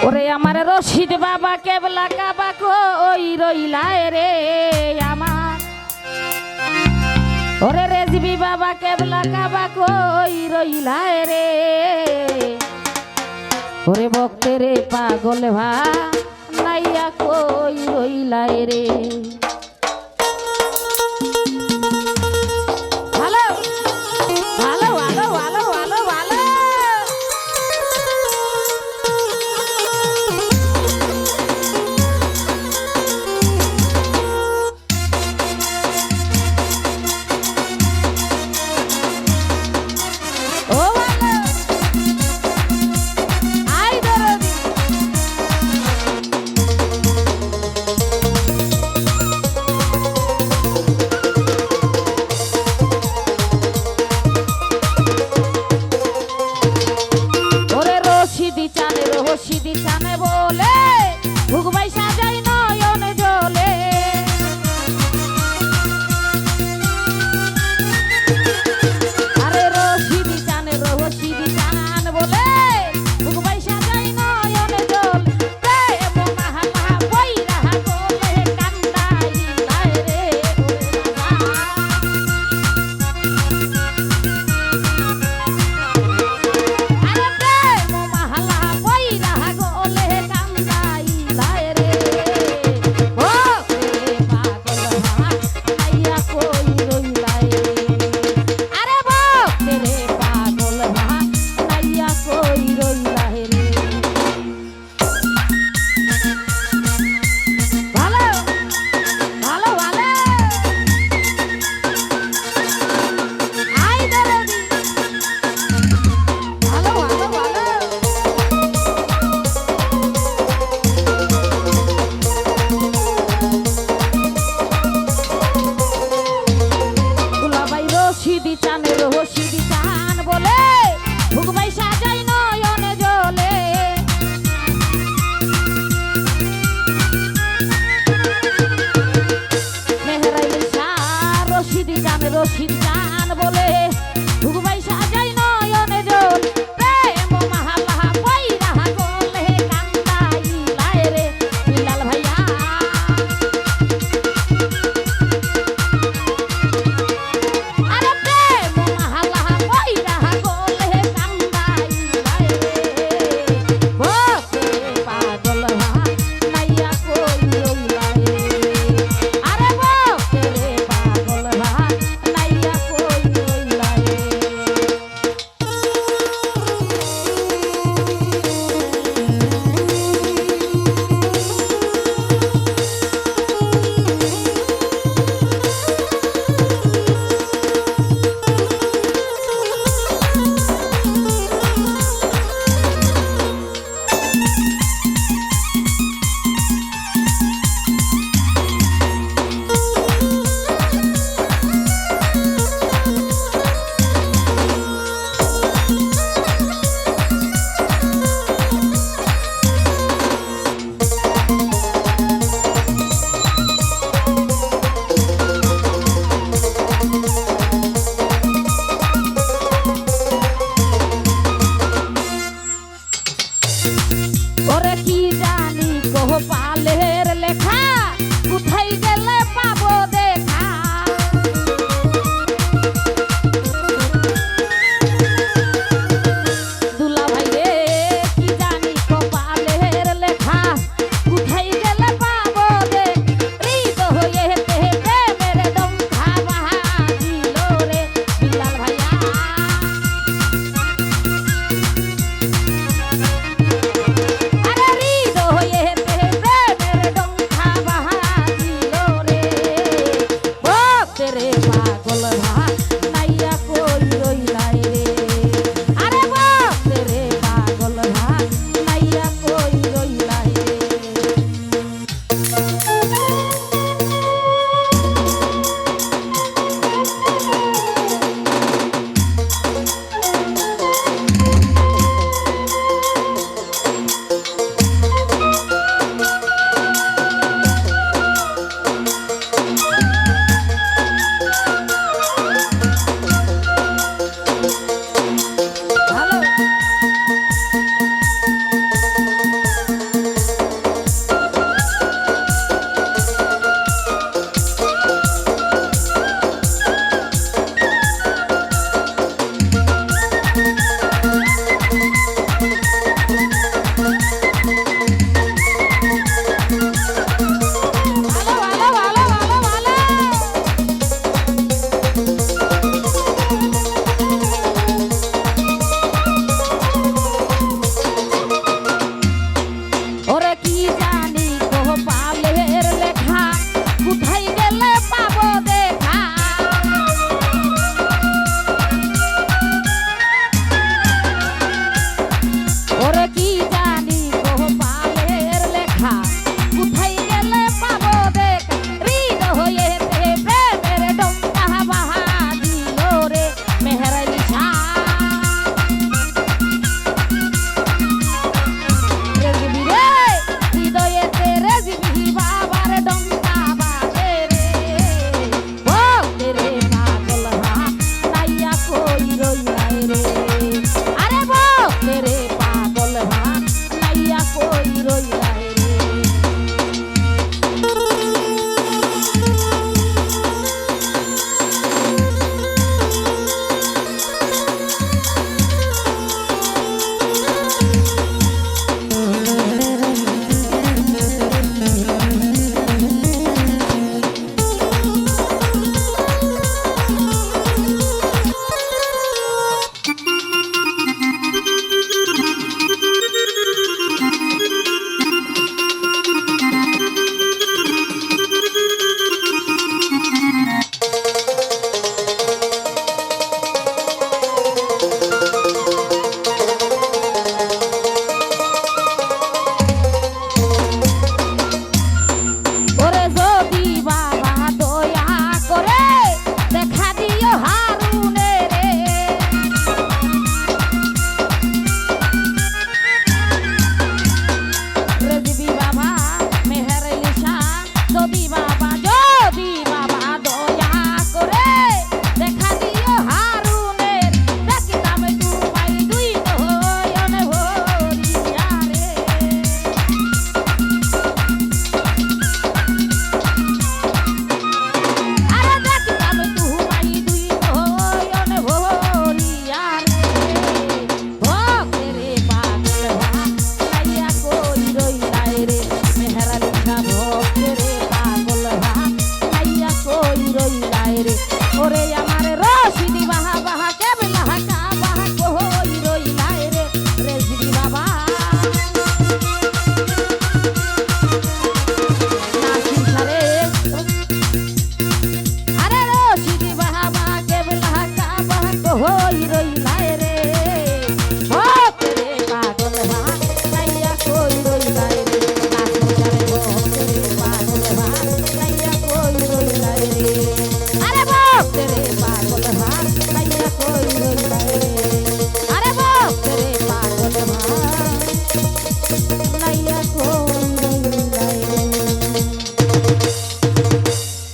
ওরে আমার রশিদ বাবা কেবলা কাবা কই রইলায় রে আমার ওরে রেজবি বাবা কেবলা কাবা কই রইলায় রে ওরে ভক্তের পাগল ভা নাইয়া কই রইলায় রে ভালো ভালো ভালো ভালো ভালো ভালো রশিদি চানে বলে ভুগবাই সাজাই নয়ন জলে আরে রশিদি চান বলে ভুগবাই সাজাই নয়ন জল প্রেম মাহা বই রাহা বলে কান্দাই লাই রে রশিদি চান বলে ভুগবাই সাজাই নয়ন জলে মেহরাইল শাহ রশিদি চান বলে ভুগবাই সাজাই নয়ন জল প্রেম মাহালা বই রাহা গলে কান্দাই লাই রে বিলাল ভাইয়া ওরে কি জানি গোপালের লেখা কোথায় গেলে পাবো দেখা দুলা ভাই রে কি জানি গোপালের লেখা কোথায় গেলে পাবো দেখ হৃদয়ে প্রেমের ডঙ্কা বাজিল রে বিলাল ভাইয়া হয়ে প্রেমের ডঙ্কা বাজিল রে হই